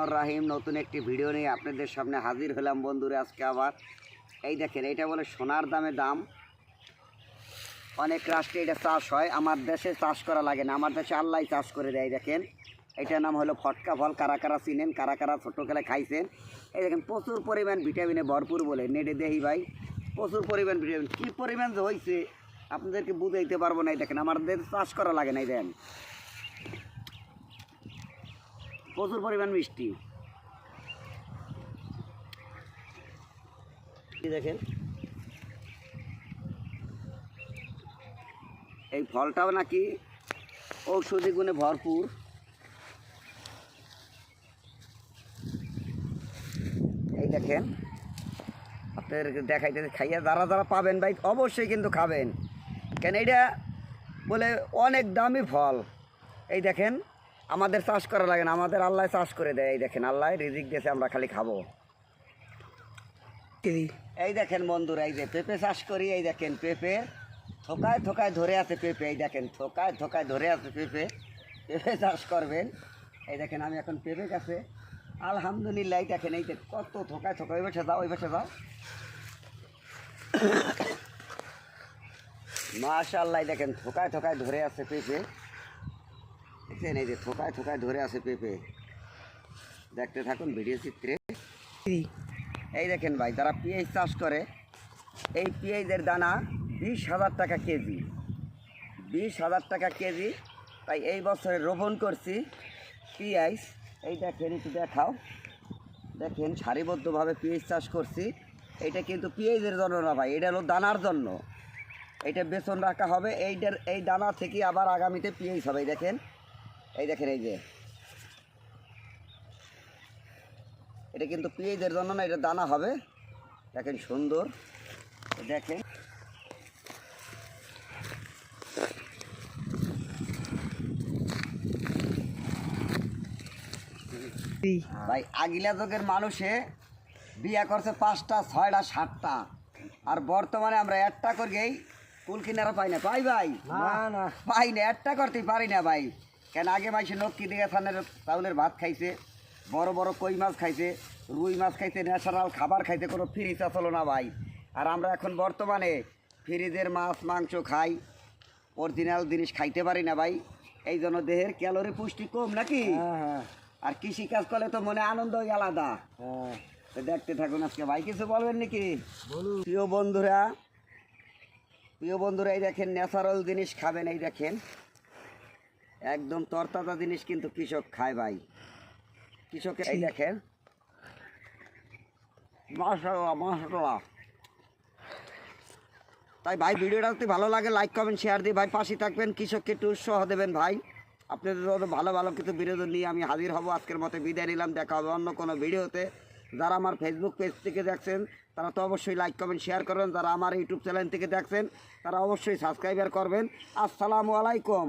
রাহিম নতুন একটি ভিডিও নিয়ে আপনাদের সামনে হাজির হলাম বন্ধুরা। আজকে আবার এই দেখেন, এটা বলে সোনার দামে দাম। অনেক রাষ্ট্রে এটা চাষ হয়, আমার দেশে চাষ করা লাগে না, আমার দেশে আল্লাহ চাষ করে দেয়। দেখেন, এটার নাম হলো ফটকা ফল। কারা কারা চিনেন, কারা কারা ছোটোকালে খাইছেন। এই দেখেন প্রচুর পরিমাণ ভিটামিনে ভরপুর বলে নেটে দেহি ভাই, প্রচুর পরিমাণ ভিটামিন। কী পরিমাণ যে হয়েছে আপনাদেরকে বুঝাইতে পারবো না। এই দেখেন, আমাদের চাষ করা লাগে না। এই দেন প্রচুর পরিমাণ মিষ্টি। দেখেন এই ফলটাও নাকি ঔষধি গুণে ভরপুর। এই দেখেন, আপনাদেরকে দেখাইতে খাইয়া যারা যারা পাবেন ভাই অবশ্যই কিন্তু খাবেন, কেন এটা বলে অনেক দামি ফল। এই দেখেন, আমাদের চাষ করা লাগে না, আমাদের আল্লাহ চাষ করে দেয়। এই দেখেন, আল্লাহ রিজিক দিয়েছে, আমরা খালি খাবো। এই দেখেন বন্ধুরা, এই যে পেঁপে চাষ করি। এই দেখেন পেঁপে থোকায় থোকায় ধরে আছে পেঁপে। এই দেখেন থোকায় থোকায় ধরে আছে পেঁপে। পেঁপে চাষ করবেন। এই দেখেন আমি এখন পেঁপে গাছে আলহামদুলিল্লাহ। এই দেখেন, এই যে কত থোকায় থোকায়। ওই বসে যাও, ওই বসে যাও। মাশাআল্লাহ, দেখেন থোকায় থোকায় ধরে আছে পেঁপে। দেখছেন, এই যে থোকায় থোকায় ধরে আছে পেঁপে। দেখতে থাকুন ভিডিও চিত্রে। এই দেখেন ভাই, যারা পেঁয়াজ চাষ করে, এই পেঁয়াজের দানা 20,000 টাকা কেজি, 20,000 টাকা কেজি। তাই এই বছরে রোপণ করছি পেঁয়াজ। এই দেখেন, একটু দেখাও। দেখেন সারিবদ্ধভাবে পেঁয়াজ চাষ করছি। এটা কিন্তু পেঁয়াজের জন্য না ভাই, এটা হলো দানার জন্য। এটা বেতন রাখা হবে, এই দানা থেকে আবার আগামীতে পেঁয়াজ হবে। এই দেখেন, এই দেখেন, এই যে এটা কিন্তু পেঁয়াজের জন্য না, এটা দানা হবে। দেখেন সুন্দর, দেখেন ভাই। আগিলা যুগের মানুষে বিয়া করছে 5টা 6টা 7টা, আর বর্তমানে আমরা একটা করেই কুল কিনারা পাই না। পাই ভাই? না পাই না, একটা করতেই পারি না ভাই। কেন আগে মাইসে নক্কি দিকে থানের চাউলের ভাত খাইছে, বড় বড় কই মাছ খাইছে, রুই মাছ খাইছে, ন্যাচারাল খাবার খাইছে, কোনো ফ্রিজ আসলো না ভাই। আর আমরা এখন বর্তমানে ফ্রিজের মাছ মাংস খাই, অরিজিনাল জিনিস খাইতে পারি না ভাই। এই জন্য দেহের ক্যালোরি পুষ্টি কম নাকি। আর কৃষিকাজ করলে তো মনে আনন্দই আলাদা। দেখতে থাকুন আজকে। ভাই কিছু বলবেন নাকি? প্রিয় বন্ধুরা, এই দেখেন ন্যাচারাল জিনিস খাবেন। এই দেখেন একদম তরতাজা জিনিস কিন্তু কৃষক খায় ভাই। কৃষকের এই দেখেন মাশাআল্লাহ মাশাআল্লাহ। তাই ভাই ভিডিওটা যদি ভালো লাগে লাইক কমেন্ট শেয়ার দিয়ে ভাই পাশে থাকবেন, কৃষককে একটু উৎসাহ দেবেন ভাই। আপনাদের ভালো ভালো কিছু ভিডিও নিয়ে আমি হাজির হব। আজকের মতো বিদায় নিলাম, দেখা হবে অন্য কোনো ভিডিওতে। যারা আমার ফেসবুক পেজ থেকে দেখছেন তারা তো অবশ্যই লাইক কমেন্ট শেয়ার করবেন, যারা আমার ইউটিউব চ্যানেল থেকে দেখছেন তারা অবশ্যই সাবস্ক্রাইবার করবেন। আসসালামু আলাইকুম।